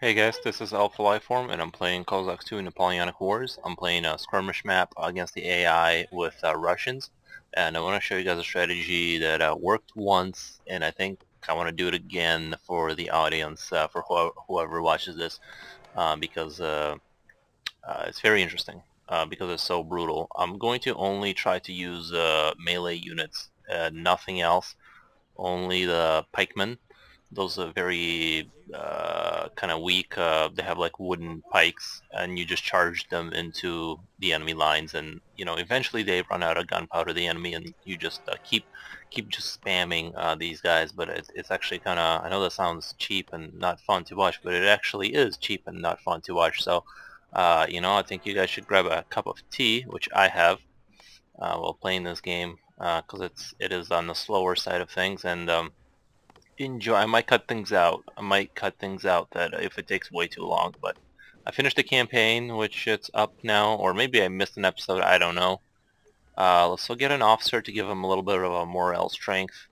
Hey guys, this is Alpha Lifeform and I'm playing Cossack II Napoleonic Wars. I'm playing a skirmish map against the AI with Russians, and I want to show you guys a strategy that worked once, and I think I want to do it again for the audience, for whoever watches this, because it's very interesting, because it's so brutal. I'm going to only try to use melee units, nothing else, only the pikemen. Those are very kind of weak. They have like wooden pikes, and you just charge them into the enemy lines, and eventually they run out of gunpowder, the enemy, and you just keep just spamming these guys. But it's actually kind of, I know that sounds cheap and not fun to watch, but it actually is cheap and not fun to watch. So I think you guys should grab a cup of tea, which I have, while playing this game, because it is on the slower side of things, and enjoy. I might cut things out. I might cut things out that if it takes way too long. But I finished the campaign, which it's up now, or maybe I missed an episode. I don't know. Let's go get an officer to give him a little bit of a morale strength,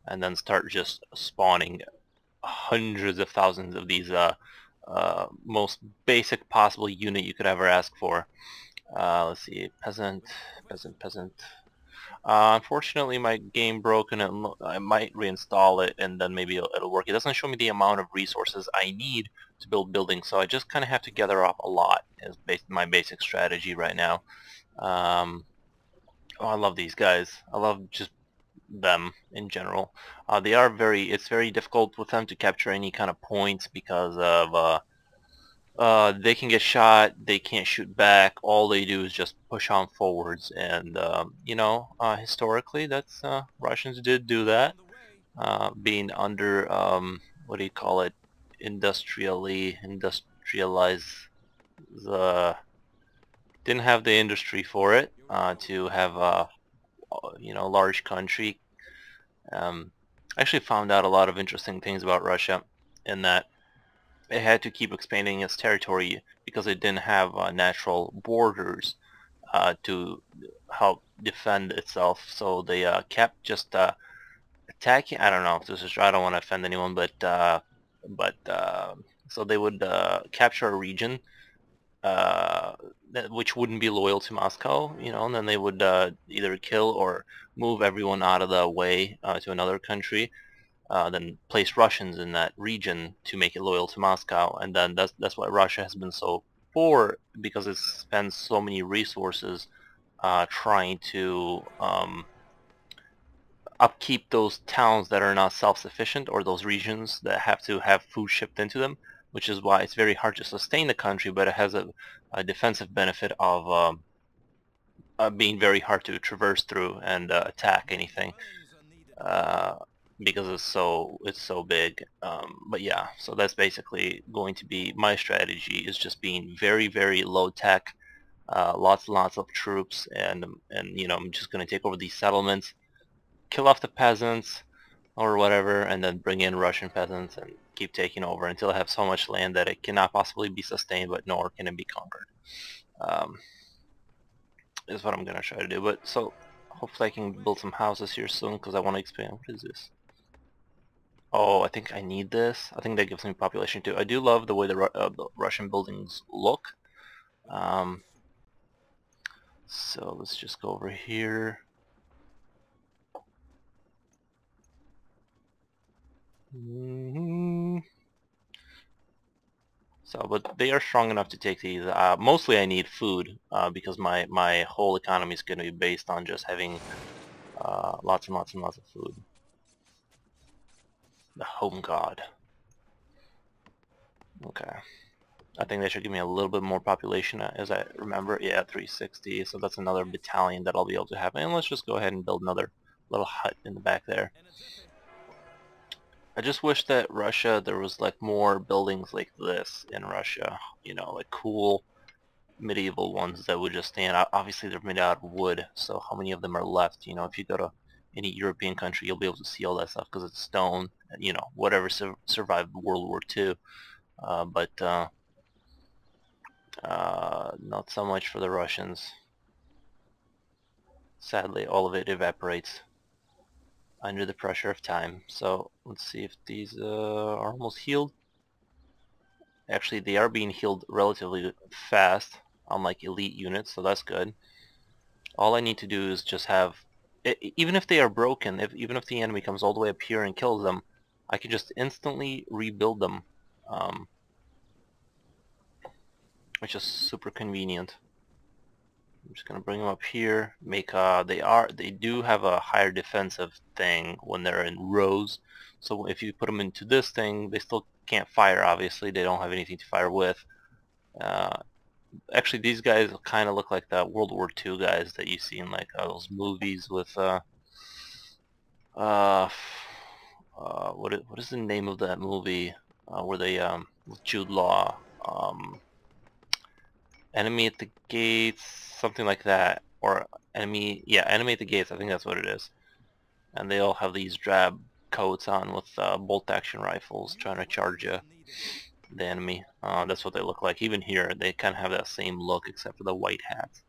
and then start just spawning hundreds of thousands of these most basic possible unit you could ever ask for. Let's see, peasant, peasant. Unfortunately, my game broke, and I might reinstall it, and then maybe it'll work. It doesn't show me the amount of resources I need to build buildings, so I just kind of have to gather up a lot. Is my basic strategy right now. Um, oh, I love these guys. I love just them in general. It's very difficult with them to capture any kind of points because of they can get shot, they can't shoot back, all they do is just push on forwards, and historically that's Russians did do that, being under, what do you call it, industrialized, the didn't have the industry for it, to have a large country. I actually found out a lot of interesting things about Russia, in that it had to keep expanding its territory because it didn't have natural borders to help defend itself. So they kept just attacking. I don't know if this is. I don't want to offend anyone, but so they would capture a region, uh, which wouldn't be loyal to Moscow, and then they would either kill or move everyone out of the way to another country, then place Russians in that region to make it loyal to Moscow, and then that's why Russia has been so poor, because it spends so many resources trying to upkeep those towns that are not self-sufficient, or those regions that have to have food shipped into them, which is why it's very hard to sustain the country, but it has a defensive benefit of being very hard to traverse through and attack anything. Uh, because it's so big. But yeah, so that's basically going to be my strategy, is just being very, very low tech, lots and lots of troops, and I'm just going to take over these settlements, kill off the peasants or whatever, and then bring in Russian peasants and keep taking over until I have so much land that it cannot possibly be sustained, but nor can it be conquered. Um, is what I'm going to try to do. But so hopefully I can build some houses here soon, because I want to expand. What is this? Oh, I think I need this. I think that gives me population too. I do love the way the Russian buildings look. Um, so let's just go over here. So, but they are strong enough to take these. Mostly I need food, because my whole economy is going to be based on just having lots and lots and lots of food. The home god. Okay. I think they should give me a little bit more population, as I remember. Yeah, 360. So that's another battalion that I'll be able to have. And let's just go ahead and build another little hut in the back there. I just wish that Russia, there was like more buildings like this in Russia. Like cool medieval ones that would just stand out. Obviously they're made out of wood, so how many of them are left? If you go to any European country, you'll be able to see all that stuff because it's stone, whatever survived World War II. But not so much for the Russians. Sadly, all of it evaporates under the pressure of time. So let's see if these are almost healed. Actually, they are being healed relatively fast, unlike elite units, so that's good. All I need to do is just have, even if they are broken, even if the enemy comes all the way up here and kills them, I can just instantly rebuild them, um, which is super convenient. I'm just gonna bring them up here. Make they do have a higher defensive thing when they're in rows. So if you put them into this thing, they still can't fire. Obviously, they don't have anything to fire with. Uh, Actually, these guys kind of look like the World War II guys that you see in like those movies with uh, what is the name of that movie where they with Jude Law, Enemy at the Gates, something like that, or Enemy at the Gates. I think that's what it is. And they all have these drab coats on with bolt action rifles trying to charge the enemy. That's what they look like. Even here, they kind of have that same look except for the white hats.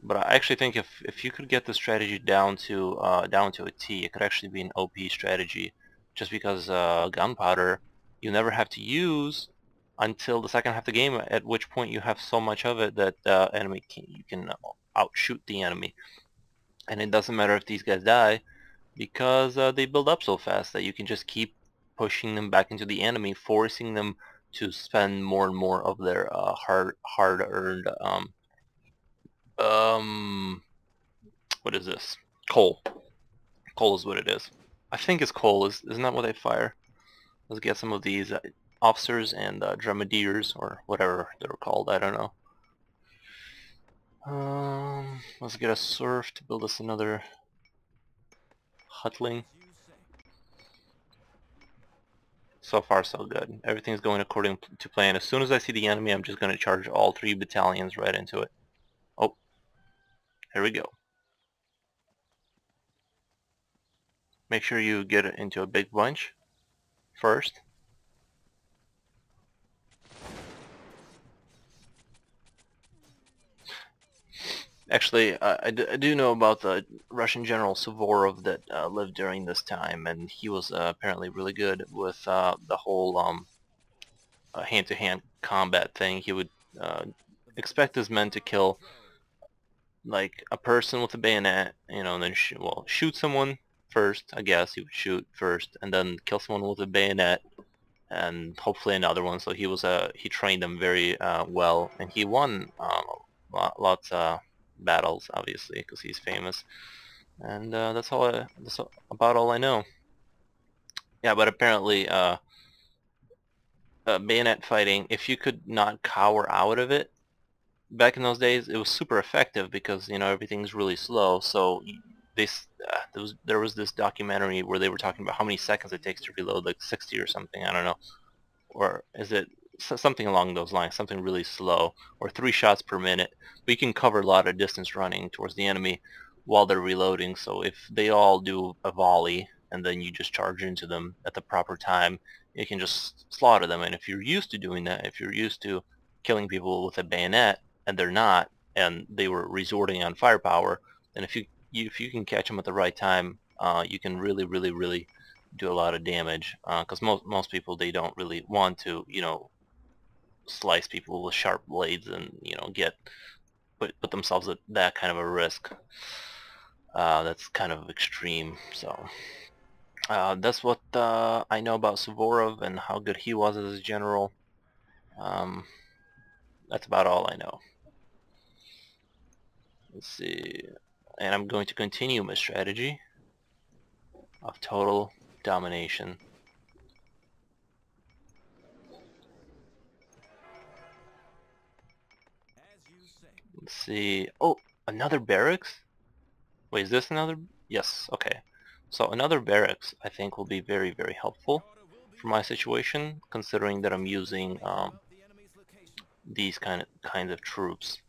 But I actually think if you could get the strategy down to a T, it could actually be an OP strategy, just because gunpowder you never have to use until the second half of the game, at which point you have so much of it that you can outshoot the enemy, and it doesn't matter if these guys die because they build up so fast that you can just keep pushing them back into the enemy, forcing them to spend more and more of their hard-earned um what is this? Coal. Coal is what it is. I think it's coal. Isn't that what they fire? Let's get some of these officers and dromediers, or whatever they're called. I don't know. Let's get a serf to build us another hutling. So far, so good. Everything's going according to plan. As soon as I see the enemy, I'm just going to charge all 3 battalions right into it. Oh, here we go. Make sure you get it into a big bunch first. Actually, I do know about the Russian General Suvorov that lived during this time, and he was apparently really good with the whole hand-to-hand combat thing. He would expect his men to kill like a person with a bayonet, and then shoot someone first. I guess he would shoot first, and then kill someone with a bayonet, and hopefully another one. So he trained them very well, and he won lots of battles, obviously, because he's famous. And that's about all I know. Yeah, but apparently bayonet fighting, if you could not cower out of it, back in those days, it was super effective because everything's really slow. So there was this documentary where they were talking about how many seconds it takes to reload, like 60 or something. I don't know, or is it something along those lines, something really slow, or 3 shots per minute. But you can cover a lot of distance running towards the enemy while they're reloading. So if they all do a volley and then you just charge into them at the proper time, you can just slaughter them. And if you're used to doing that, if you're used to killing people with a bayonet and they're not, and they were resorting on firepower, then if you can catch them at the right time, you can really, really, really do a lot of damage. Because most people, they don't really want to, slice people with sharp blades and put themselves at that kind of a risk. That's kind of extreme. So that's what I know about Suvorov and how good he was as a general. Um, that's about all I know. Let's see. And I'm going to continue my strategy of total domination. Let's see. Oh, another barracks? Wait, is this another? Yes, okay. So another barracks I think will be very, very helpful for my situation, considering that I'm using these kinds of troops.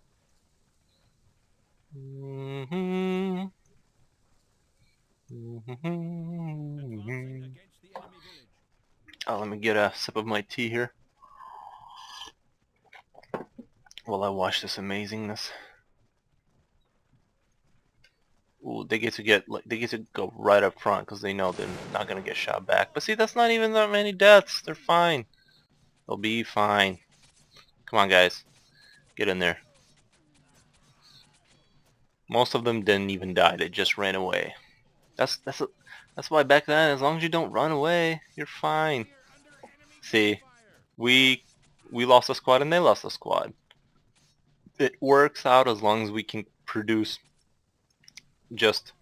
Oh, let me get a sip of my tea here while I watch this amazingness. Ooh, they get to go right up front because they know they're not gonna get shot back. But see, that's not even that many deaths. They're fine. They'll be fine. Come on, guys, get in there. Most of them didn't even die. They just ran away. That's why back then, as long as you don't run away, you're fine. See, we lost a squad and they lost a squad. It works out as long as we can produce just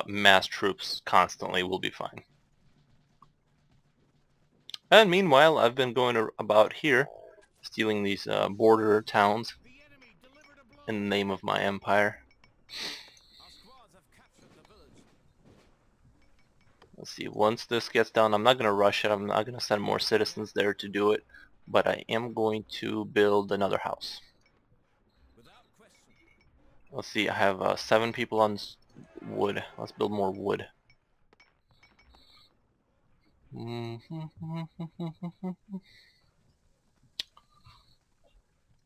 mass troops constantly. We'll be fine. And meanwhile, I've been going about here, stealing these border towns in the name of my empire. Let's see, once this gets done, I'm not going to rush it. I'm not going to send more citizens there to do it, but I am going to build another house. Let's see, I have 7 people on wood. Let's build more wood.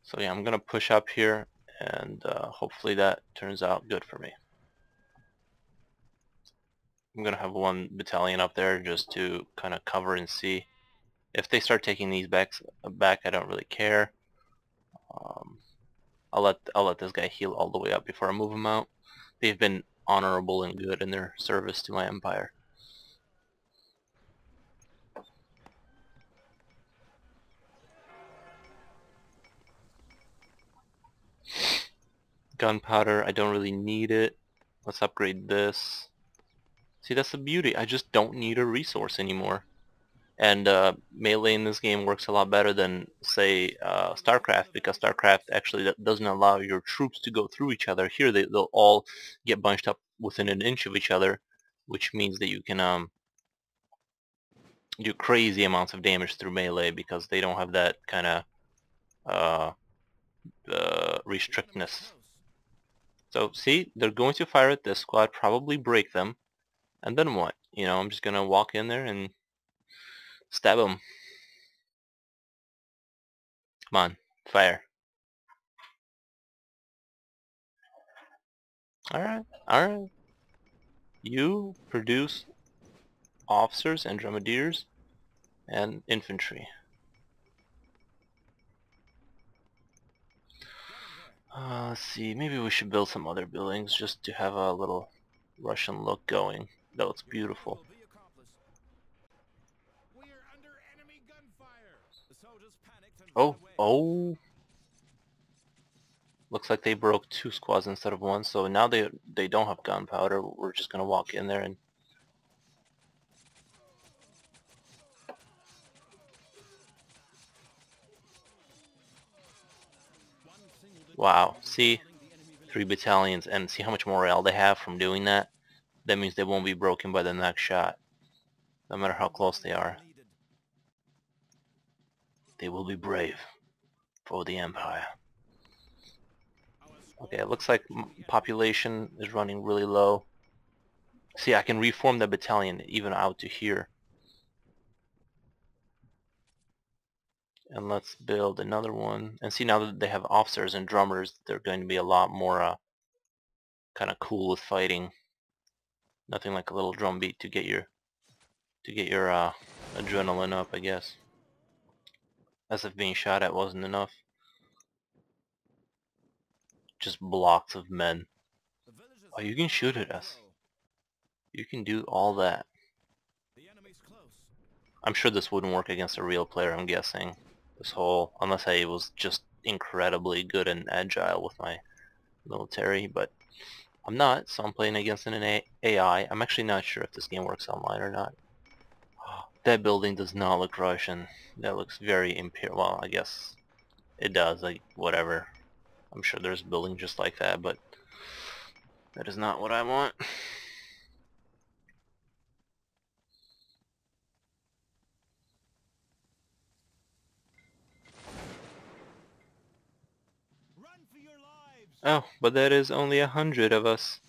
So yeah, I'm going to push up here, and hopefully that turns out good for me. I'm going to have 1 battalion up there just to kind of cover and see. If they start taking these back, I don't really care. I'll let this guy heal all the way up before I move him out. They've been honorable and good in their service to my empire. Gunpowder, I don't really need it. Let's upgrade this. See, that's the beauty. I just don't need a resource anymore. And melee in this game works a lot better than, say, StarCraft, because StarCraft actually doesn't allow your troops to go through each other. Here they'll all get bunched up within an inch of each other, which means that you can do crazy amounts of damage through melee because they don't have that kind of restrictness. So see, they're going to fire at this squad, probably break them, and then what? You know, I'm just gonna walk in there and stab them. Come on, fire. Alright, alright. You produce officers and dromediers and infantry. Let's see, maybe we should build some other buildings just to have a little Russian look going, though it's beautiful. Oh, looks like they broke 2 squads instead of 1, so now they don't have gunpowder. We're just gonna walk in there and wow, see? 3 battalions, and see how much morale they have from doing that? That means they won't be broken by the next shot, no matter how close they are. They will be brave for the Empire. Okay, it looks like population is running really low. See, I can reform the battalion even out to here. And let's build another one. And see, now that they have officers and drummers, they're going to be a lot more kind of cool with fighting. Nothing like a little drum beat to get your adrenaline up, I guess. As if being shot at wasn't enough. Just blocks of men. Oh, you can shoot at us. You can do all that. I'm sure this wouldn't work against a real player, I'm guessing. This whole, unless I was just incredibly good and agile with my military, but I'm not, so I'm playing against an AI. I'm actually not sure if this game works online or not. That building does not look Russian. That looks very imperial. Well, I guess it does, like, whatever. I'm sure there's a building just like that, but that is not what I want. Oh, but that is only 100 of us.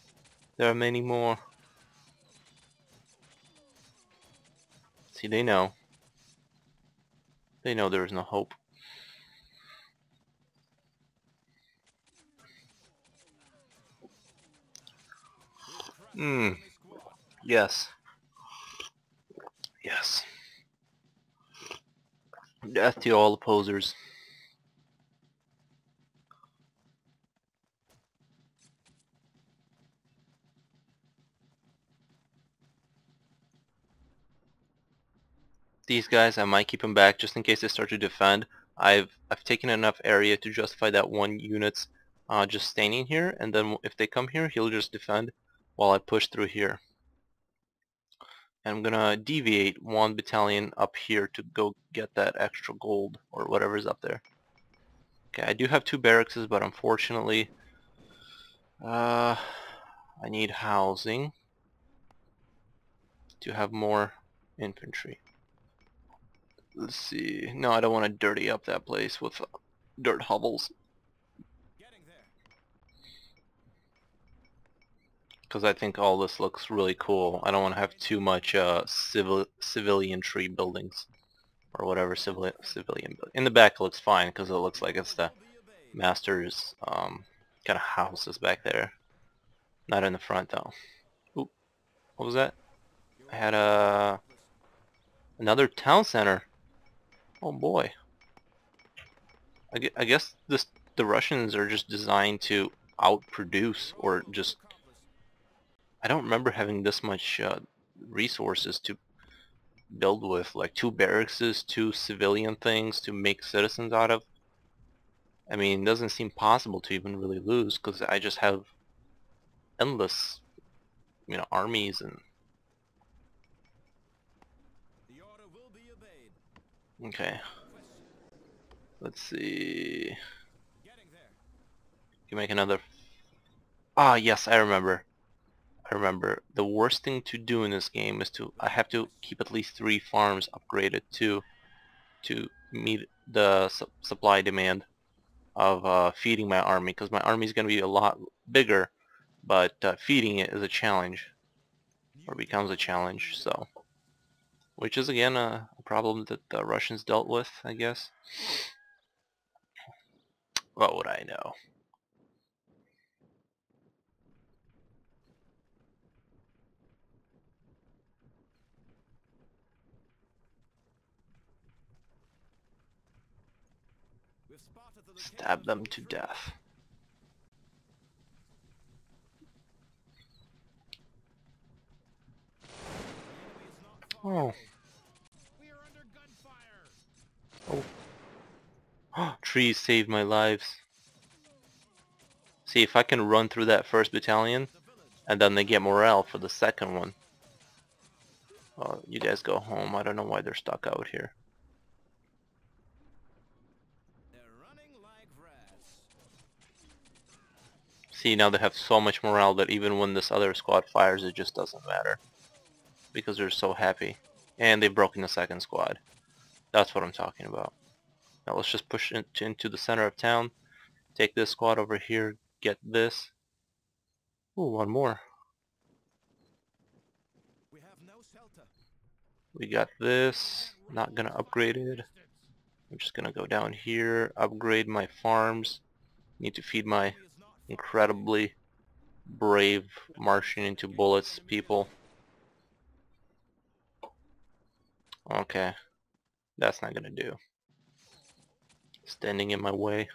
There are many more. See, they know. They know there is no hope. Hmm. Yes. Yes. Death to all opposers. These guys, I might keep them back just in case they start to defend. I've taken enough area to justify that one unit's just standing here, and then if they come here, he'll just defend while I push through here. And I'm gonna deviate one battalion up here to go get that extra gold or whatever's up there. Okay, I do have 2 barracks, but unfortunately, I need housing to have more infantry. Let's see. No, I don't want to dirty up that place with dirt hovels, because I think all this looks really cool. I don't want to have too much civilian tree buildings or whatever civilian building. In the back it looks fine because it looks like it's the master's kind of houses back there. Not in the front though. Oop, what was that? I had another town center. Oh boy. I guess the Russians are just designed to outproduce, or just, I don't remember having this much resources to build with, like 2 barracks, 2 civilian things to make citizens out of. I mean, it doesn't seem possible to even really lose because I just have endless, armies and... Okay, let's see. You make another... Ah, yes, I remember. The worst thing to do in this game is I have to keep at least 3 farms upgraded to meet the supply demand of feeding my army, because my army is going to be a lot bigger, but feeding it is a challenge, or becomes a challenge. So, which is again a problem that the Russians dealt with, I guess. What would I know? Stab them to death. Oh. Oh. Trees saved my lives. See, if I can run through that first battalion, and then they get morale for the second one. Well, you guys go home. I don't know why they're stuck out here. See, now they have so much morale that even when this other squad fires, it just doesn't matter, because they're so happy. And they've broken the second squad. That's what I'm talking about. Now let's just push into the center of town. Take this squad over here. Get this. Ooh, one more. We got this. Not gonna upgrade it. I'm just gonna go down here, upgrade my farms. Need to feed my incredibly brave marching into bullets people. Okay, that's not gonna do. Standing in my way.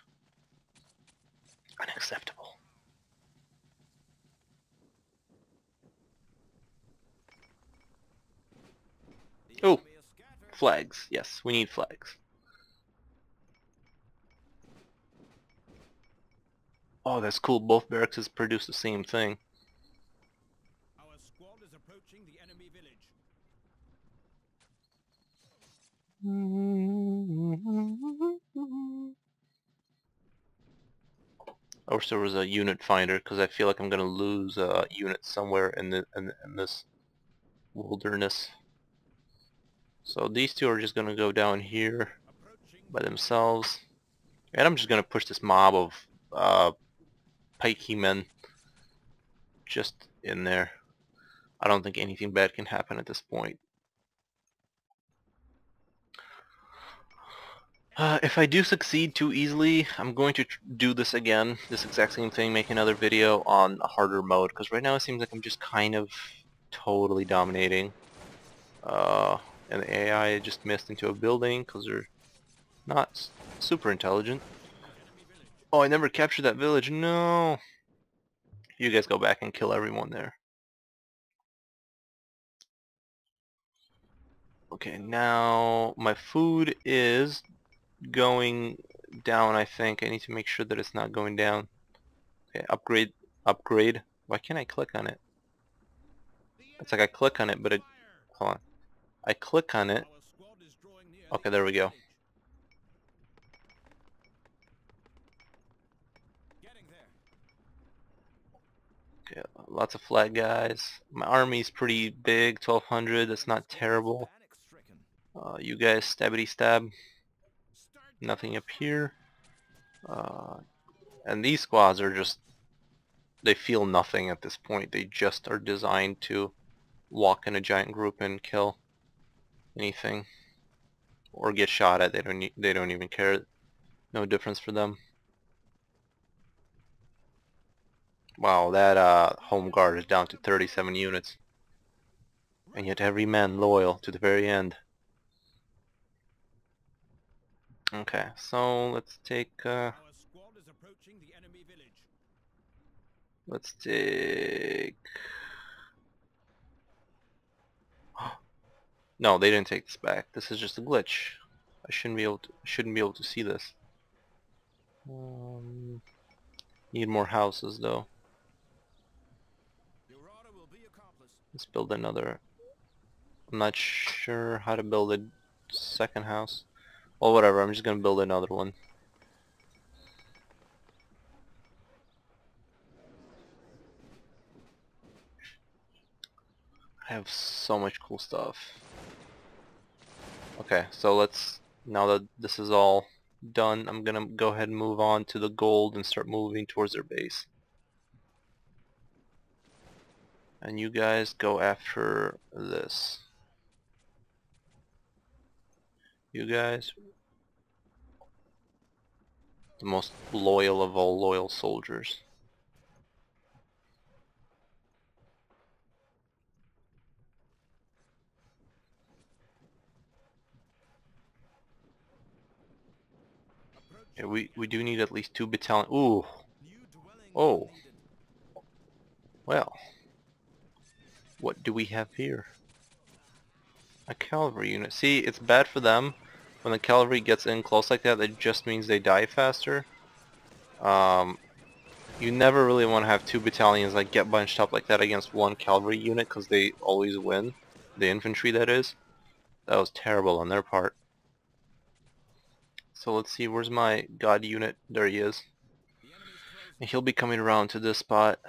Unacceptable. Oh, flags. Yes, we need flags. Oh, that's cool. Both barracks produce the same thing. Our squad is approaching the enemy village. I wish there was a unit finder, because I feel like I'm gonna lose a unit somewhere in this wilderness. So these two are just gonna go down here by themselves, and I'm just gonna push this mob of pikey men just in there. I don't think anything bad can happen at this point. If I do succeed too easily, I'm going to do this again, this exact same thing, make another video on a harder mode, because right now it seems like I'm just kind of totally dominating. Uh, and the AI just missed into a building because they're not super intelligent. Oh, I never captured that village. No! You guys go back and kill everyone there. Okay, now my food is going down, I think. I need to make sure that it's not going down. Okay, upgrade, upgrade. Why can't I click on it? It's like I click on it, but it... Hold on. I click on it. Our squad is drawing near Okay, the there we enemy go. village. Getting there. Okay, lots of flag guys. My army's pretty big, 1200. That's not terrible. Panic-stricken. You guys, stabbity stab. Start Nothing those up here. fire. And these squads are just... They feel nothing at this point. They just are designed to walk in a giant group and kill anything. Or get shot at. They don't even care. No difference for them. Wow, that home guard is down to 37 units. And yet every man loyal to the very end. Okay, so let's take Our squad is approaching the enemy village. let's take... No, they didn't take this back. This is just a glitch. I shouldn't be able to see this. Need more houses though. Your order will be accomplished. Let's build another. I'm not sure how to build a second house. Well, whatever. I'm just gonna build another one. I have so much cool stuff. Okay, so let's, now that this is all done, I'm gonna go ahead and move on to the gold and start moving towards their base. And you guys go after this. You guys, the most loyal of all loyal soldiers. Yeah, we do need at least 2 battalion. Ooh, New dwelling oh, needed. well. What do we have here? A cavalry unit. See, it's bad for them. When the cavalry gets in close like that, that just means they die faster. Um, you never really want to have 2 battalions like get bunched up like that against 1 cavalry unit because they always win. The infantry, that is. That was terrible on their part. So let's see, where's my god unit? There he is. The enemy's close. And he'll be coming around to this spot.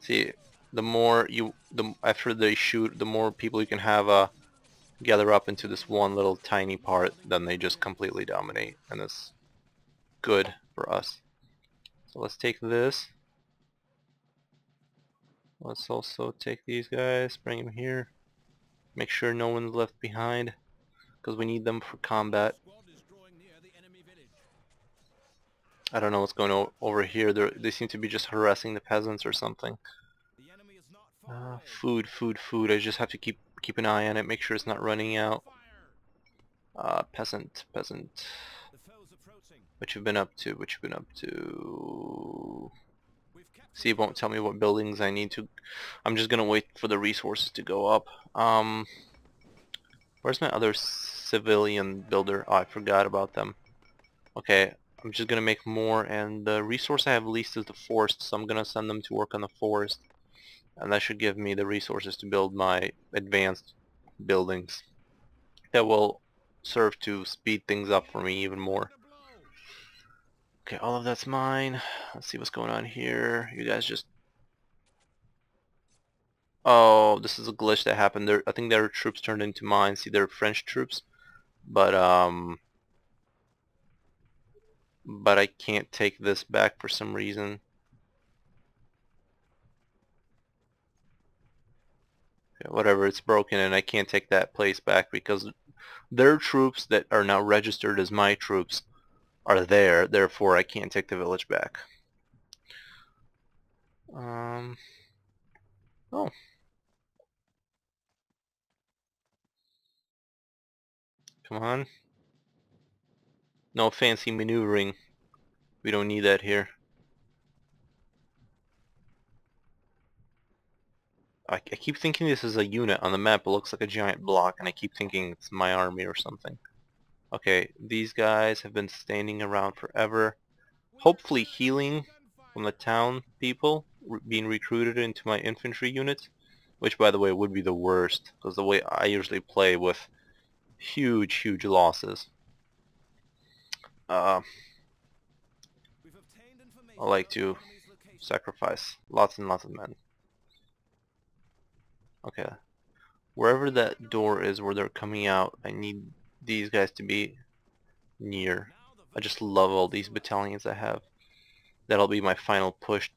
See, the more you, after they shoot, the more people you can have gather up into this one little tiny part, then they just completely dominate, and it's good for us. So let's take this. Let's also take these guys, bring them here. Make sure no one's left behind, because we need them for combat. Squad is drawing near the enemy village. I don't know what's going on over here. They seem to be just harassing the peasants or something. The enemy is not far away. Food, food, food. I just have to keep an eye on it, make sure it's not running out. Fire. Peasant, peasant. The foe's approaching. What you've been up to? What you've been up to? We've captured. See, it won't tell me what buildings I need to. I'm just gonna wait for the resources to go up. Where's my other civilian builder? Oh, I forgot about them. Okay, I'm just gonna make more, and the resource I have least is the forest, so I'm gonna send them to work on the forest. And that should give me the resources to build my advanced buildings that will serve to speed things up for me even more. The blow. Okay, all of that's mine. Let's see what's going on here. You guys just... Oh, this is a glitch that happened. I think their troops turned into mine. See, they're French troops. But I can't take this back for some reason. Okay, whatever, it's broken and I can't take that place back because their troops that are now registered as my troops are there, therefore I can't take the village back. Oh, come on. No fancy maneuvering. We don't need that here. I keep thinking this is a unit on the map. It looks like a giant block, and I keep thinking it's my army or something. Okay, these guys have been standing around forever, hopefully healing from the town people being recruited into my infantry units, which by the way would be the worst, because the way I usually play with huge losses. I like to sacrifice lots and lots of men. Okay, wherever that door is where they're coming out, I need these guys to be near. I just love all these battalions I have. That'll be my final push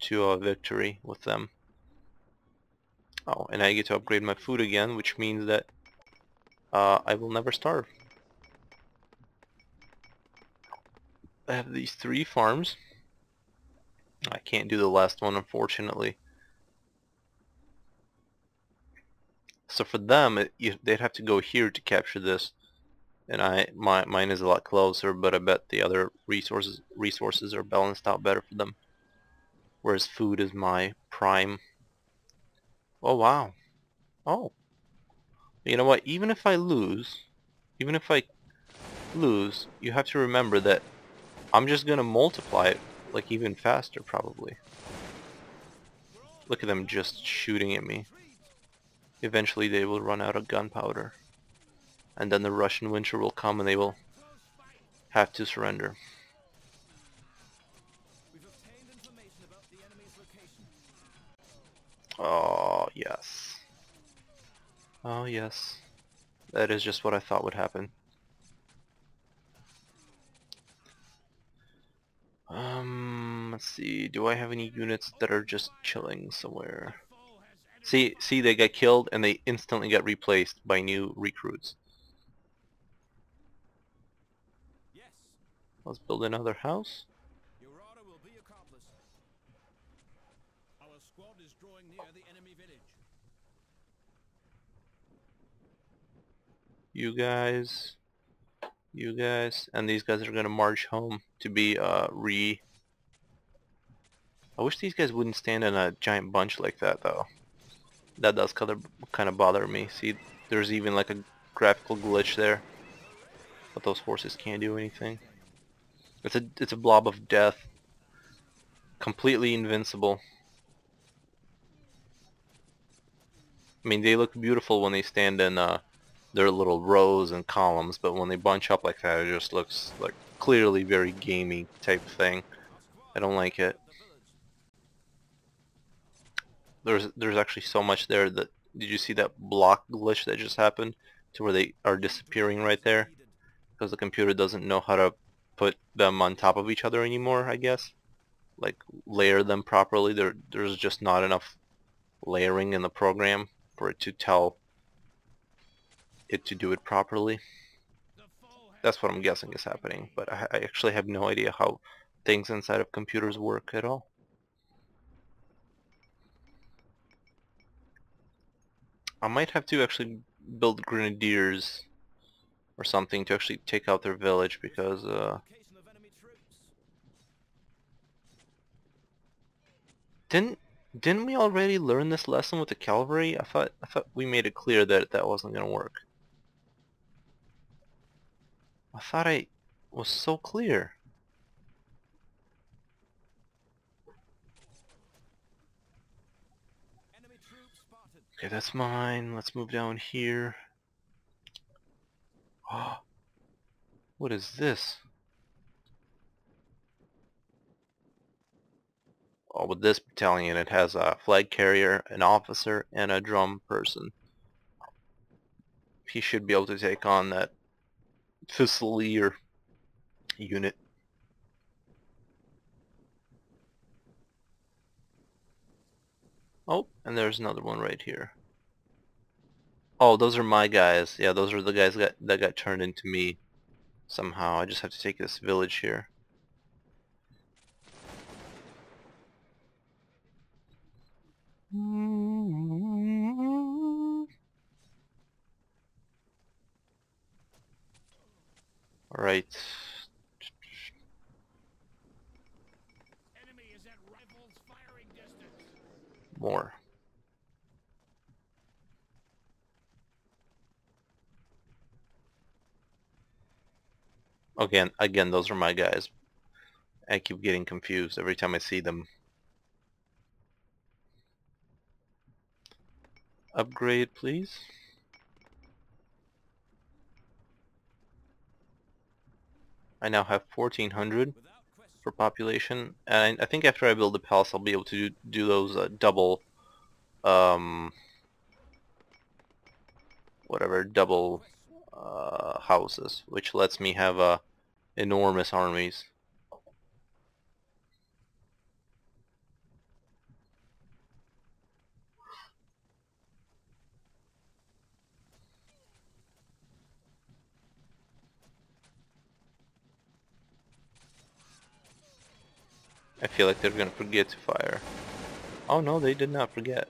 to a victory with them. Oh, and I get to upgrade my food again, which means that I will never starve. I have these 3 farms. I can't do the last one, unfortunately. So for them, they'd have to go here to capture this, and mine is a lot closer. But I bet the other resources are balanced out better for them. Whereas food is my prime. Oh wow. Oh, you know what? Even if I lose, you have to remember that I'm just gonna multiply it like even faster probably. Look at them just shooting at me. Eventually they will run out of gunpowder. And then the Russian winter will come and they will have to surrender. Oh, yes. Oh, yes. That is just what I thought would happen. Let's see. Do I have any units that are just chilling somewhere? See, they got killed and they instantly got replaced by new recruits. Let's build another house. Your order will be accomplished. Our squad is drawing near the enemy village. You guys, and these guys are gonna march home to be I wish these guys wouldn't stand in a giant bunch like that though. That does kind of bother me. See, there's even like a graphical glitch there, but those horses can't do anything. It's a blob of death, completely invincible. I mean, they look beautiful when they stand in their little rows and columns, but when they bunch up like that, it just looks like clearly very gamey type thing. I don't like it. There's actually so much there that, did you see that block glitch that just happened to where they are disappearing right there because the computer doesn't know how to put them on top of each other anymore, I guess, like layer them properly. There's just not enough layering in the program for it to tell it to do it properly. That's what I'm guessing is happening, but I actually have no idea how things inside of computers work at all. I might have to actually build grenadiers or something to actually take out their village because didn't we already learn this lesson with the cavalry? I thought we made it clear that that wasn't gonna work. I thought I was so clear. Okay, that's mine. Let's move down here. Oh, what is this? Oh, with this battalion, it has a flag carrier, an officer, and a drum person. He should be able to take on that Fusilier unit. Oh, and there's another one right here. Oh, those are my guys. Yeah, those are the guys that got turned into me somehow. I just have to take this village here. Alright. Enemy is at rifles firing distance. More. Again, those are my guys. I keep getting confused every time I see them. Upgrade, please. I now have 1400 Without question. for population, and I think after I build the palace, I'll be able to do those double, um, double houses, which lets me have enormous armies. I feel like they're gonna forget to fire. Oh no, they did not forget.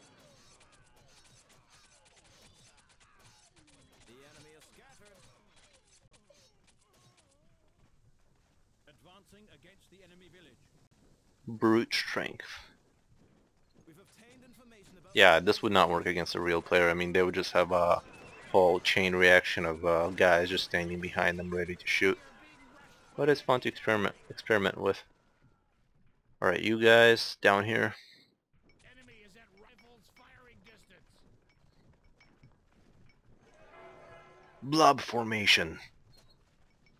The enemy is scattered. Advancing against the enemy village. Brute strength. We've obtained information about Yeah, this would not work against a real player. I mean, they would just have a whole chain reaction of guys just standing behind them ready to shoot. But it's fun to experiment with. Alright, you guys down here. enemy is at rifles firing distance. Blob formation.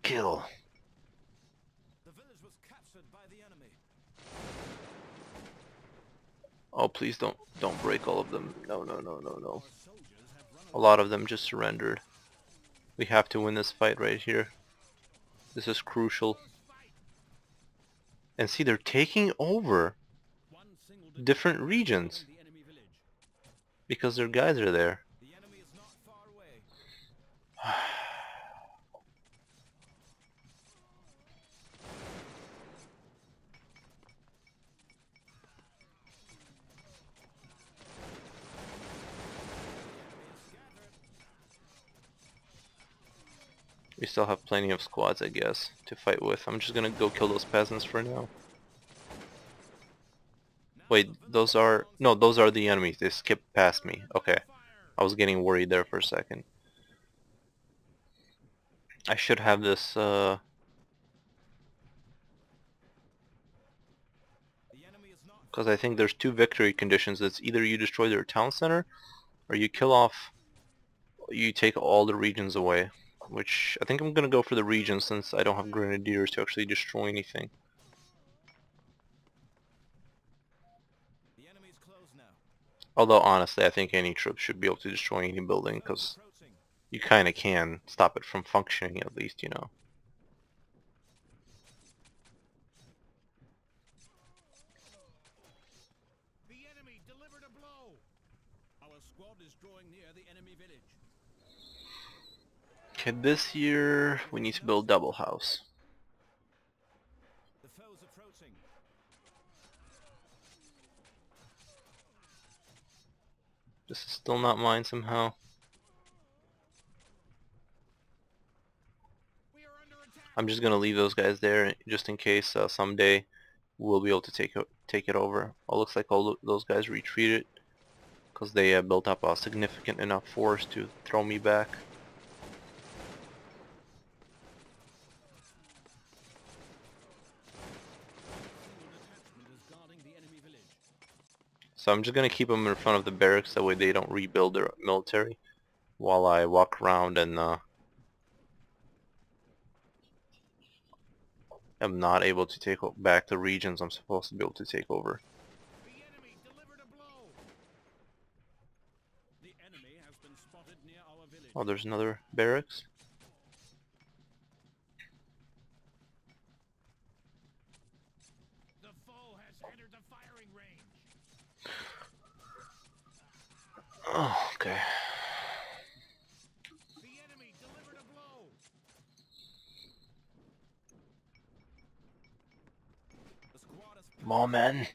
Kill. The village was captured by the enemy. Oh, please don't break all of them. No, no, no, no, no. Our soldiers have run A lot of them just surrendered. We have to win this fight right here. This is crucial. And see, they're taking over one single different regions the enemy village. because their guys are there. The enemy is not far away. We still have plenty of squads, I guess, to fight with. I'm just gonna go kill those peasants for now. Wait, those are... No, those are the enemies. They skipped past me. Okay. I was getting worried there for a second. I should have this, The enemy is not because I think there's two victory conditions. It's either you destroy their town center, or you kill off... You take all the regions away. Which, I think I'm gonna go for the regions since I don't have grenadiers to actually destroy anything. the enemy is close now. Although, honestly, I think any troop should be able to destroy any building, because Approaching. you kinda can stop it from functioning at least, you know. The enemy delivered a blow. Our squad is drawing near the enemy village. Okay, this year we need to build double house. The foe's approaching. This is still not mine somehow. We are under attack. I'm just gonna leave those guys there just in case someday we'll be able to take it over. Oh, looks like all those guys retreated because they built up a significant enough force to throw me back. Single detachment is guarding the enemy village. So I'm just gonna keep them in front of the barracks, that way they don't rebuild their military while I walk around and am not able to take back the regions I'm supposed to be able to take over. The enemy delivered a blow. The enemy has been spotted near our village. Oh, there's another barracks. The foe has entered the firing range. Oh, okay. more men.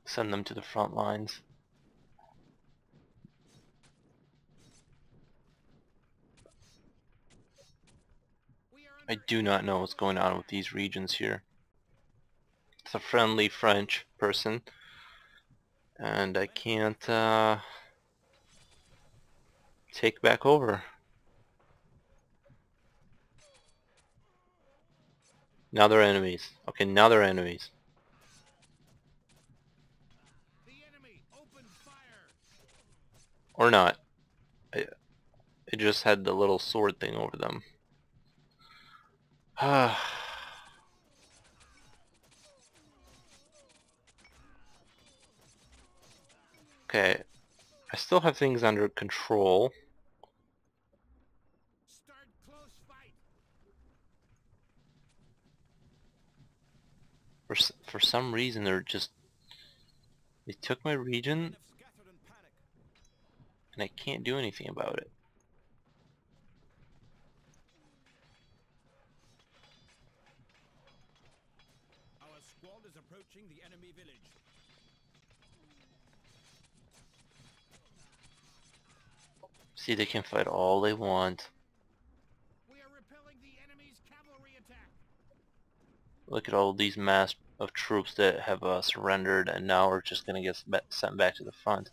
Send them to the front lines. I do not know what's going on with these regions here. It's a friendly French person, and I can't take back over. Now they're enemies. Okay, now they're enemies. The enemy opened fire. Or not. It just had the little sword thing over them. Okay, I still have things under control. Start close fight. For some reason they took my region Have scattered in panic. and I can't do anything about it. Our squad is approaching the enemy village. See, they can fight all they want. We are repelling the enemy's cavalry attack. Look at all these mass of troops that have surrendered and now are just gonna get sent back to the front.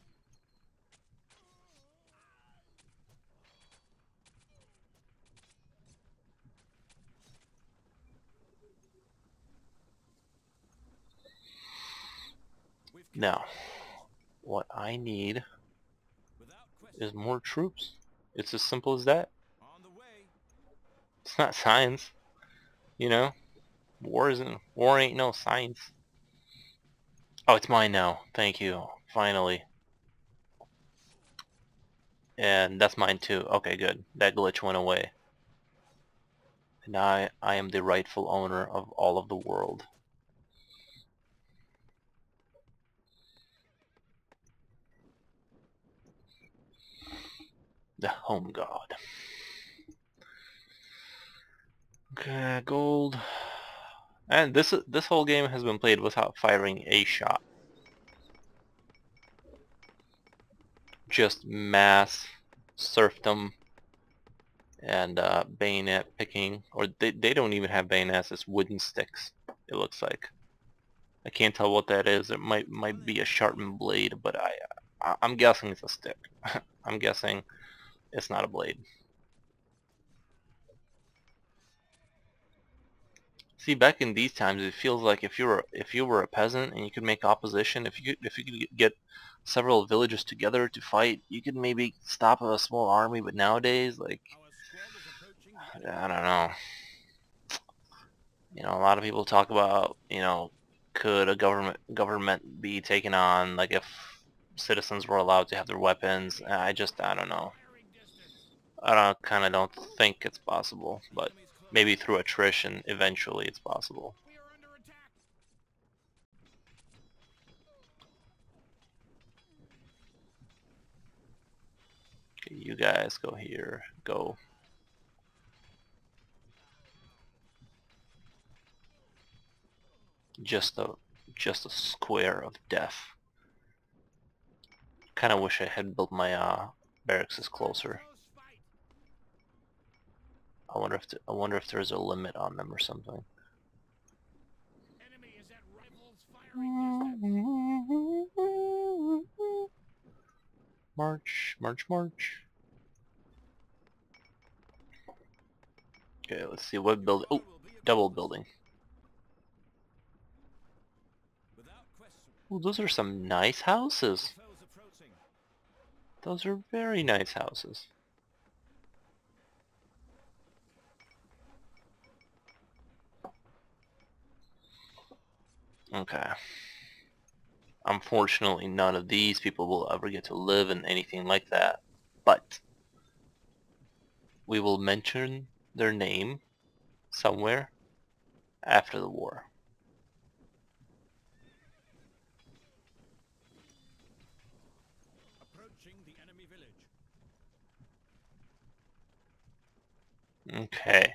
Now, what I need is more troops. It's as simple as that. On the way. It's not science, you know. War ain't no science. Oh, it's mine now. Thank you. Finally. And that's mine too. Okay, good. That glitch went away. And now I am the rightful owner of all of the world. The home god. Okay, gold. And this whole game has been played without firing a shot. Just mass serfdom and bayonet picking, or they don't even have bayonets. It's wooden sticks. It looks like. I can't tell what that is. It might be a sharpened blade, but I'm guessing it's a stick. I'm guessing it's not a blade. See, back in these times, it feels like if you were a peasant and you could make opposition, if you could get several villages together to fight, you could maybe stop a small army. But nowadays, like, Our squad is approaching the I don't know. You know, a lot of people talk about, you know, could a government be taken on, like if citizens were allowed to have their weapons. I don't know. firing distance. I kind of don't think it's possible, but maybe through attrition, eventually it's possible. We are under attack. Okay, you guys go here. Go. Just a square of death. Kind of wish I had built my barracks closer. Close fight. I wonder if there's a limit on them or something. Enemy is at rifles firing distance. March, march, march. Okay, let's see what building. Oh, double building. Without question. Oh, those are some nice houses. Foes approaching. Those are very nice houses. Okay. Unfortunately, none of these people will ever get to live in anything like that. But we will mention their name somewhere after the war. Approaching the enemy village. Okay.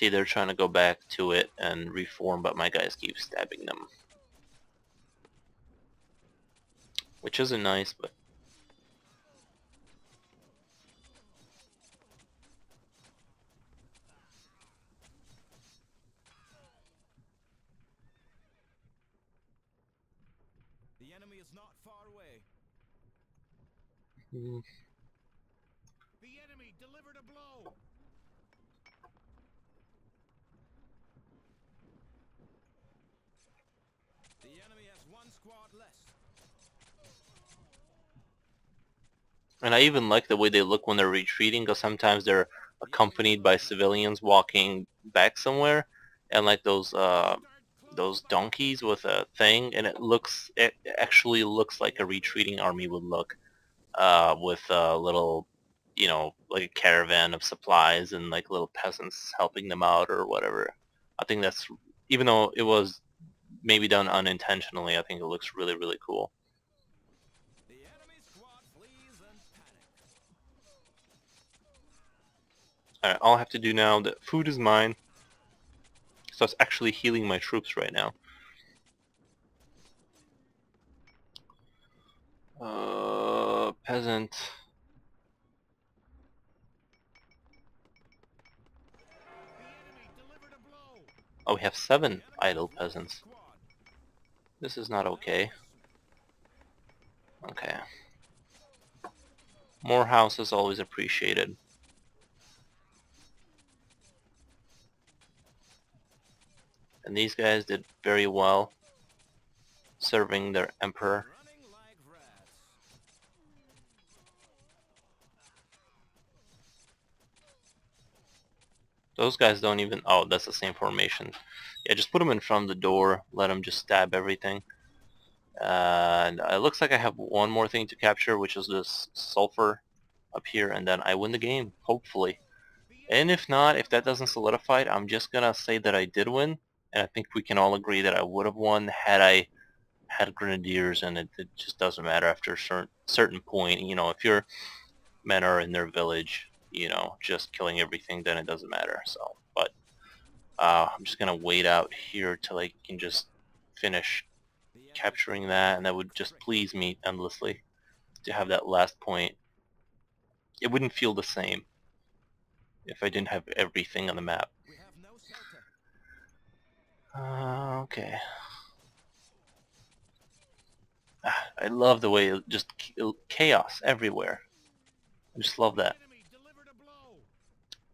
See, they're trying to go back to it and reform, but my guys keep stabbing them. Which isn't nice, but... The enemy is not far away. Mm. The enemy delivered a blow. The enemy has one squad less. And I even like the way they look when they're retreating, because sometimes they're accompanied by civilians walking back somewhere, and like those donkeys with a thing, and it actually looks like a retreating army would look, with a little, you know, like a caravan of supplies and like little peasants helping them out or whatever. I think that's, even though it was maybe done unintentionally, I think it looks really, really cool. The enemy squad flees and panics. Alright, all I have to do now, the food is mine, so it's actually healing my troops right now. Peasant. The enemy delivered a blow. Oh, we have 7 idle peasants. This is not okay. Okay. More house is always appreciated. And these guys did very well serving their emperor. Running like rats. Those guys don't even... Oh, that's the same formation. Yeah, just put them in front of the door. Let them just stab everything. And it looks like I have one more thing to capture, which is this sulfur up here, and then I win the game, hopefully. And if not, if that doesn't solidify it, I'm just gonna say that I did win, and I think we can all agree that I would have won had I had grenadiers, and it just doesn't matter after a certain point. You know, if your men are in their village, you know, just killing everything, then it doesn't matter. So, but I'm just gonna wait out here till I can just finish capturing that, and that would just please me endlessly to have that last point. It wouldn't feel the same if I didn't have everything on the map. We have no shelter. Okay. I love the way it just chaos everywhere. I just love that. The enemy delivered a blow.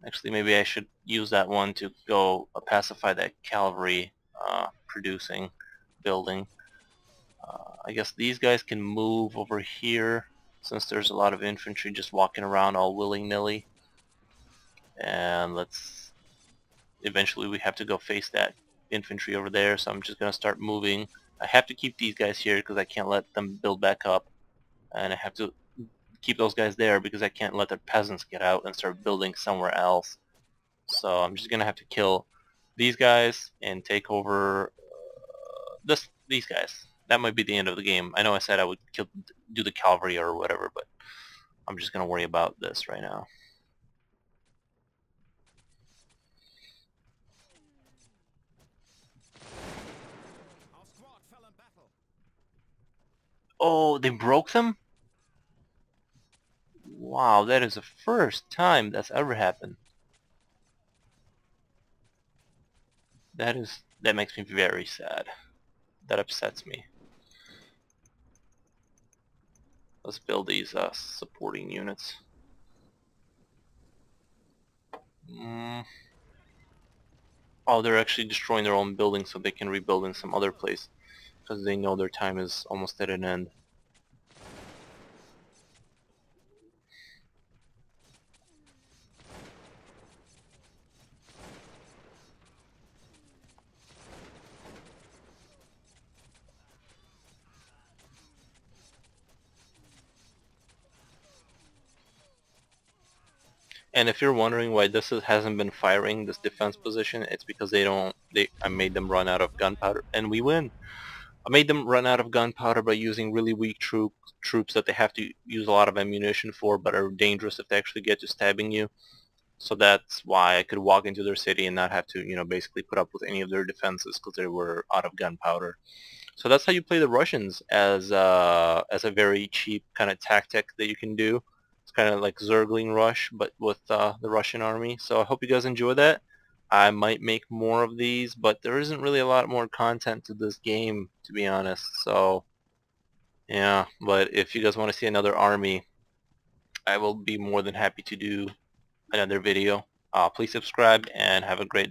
Actually, maybe I should use that one to go pacify that cavalry producing building. I guess these guys can move over here since there's a lot of infantry just walking around all willy-nilly. And let's... Eventually we have to go face that infantry over there, so I'm just going to start moving. I have to keep these guys here because I can't let them build back up. And I have to keep those guys there because I can't let the peasants get out and start building somewhere else. So I'm just going to have to kill these guys and take over these guys. That might be the end of the game. I know I said I would do the cavalry or whatever, but I'm just going to worry about this right now. Our squad fell in battle. Oh, they broke them? Wow, that is the first time that's ever happened. That makes me very sad. That upsets me. Let's build these supporting units. Oh, they're actually destroying their own buildings so they can rebuild in some other place because they know their time is almost at an end. And if you're wondering why this hasn't been firing, this defense position, it's because I made them run out of gunpowder, and we win. I made them run out of gunpowder by using really weak troops that they have to use a lot of ammunition for, but are dangerous if they actually get to stabbing you. So that's why I could walk into their city and not have to, basically put up with any of their defenses because they were out of gunpowder. So that's how you play the Russians as a very cheap kind of tactic that you can do. It's kind of like Zergling Rush, but with the Russian army. So I hope you guys enjoy that. I might make more of these, but there isn't really a lot more content to this game, to be honest. So yeah, but if you guys want to see another army, I will be more than happy to do another video. Please subscribe and have a great day.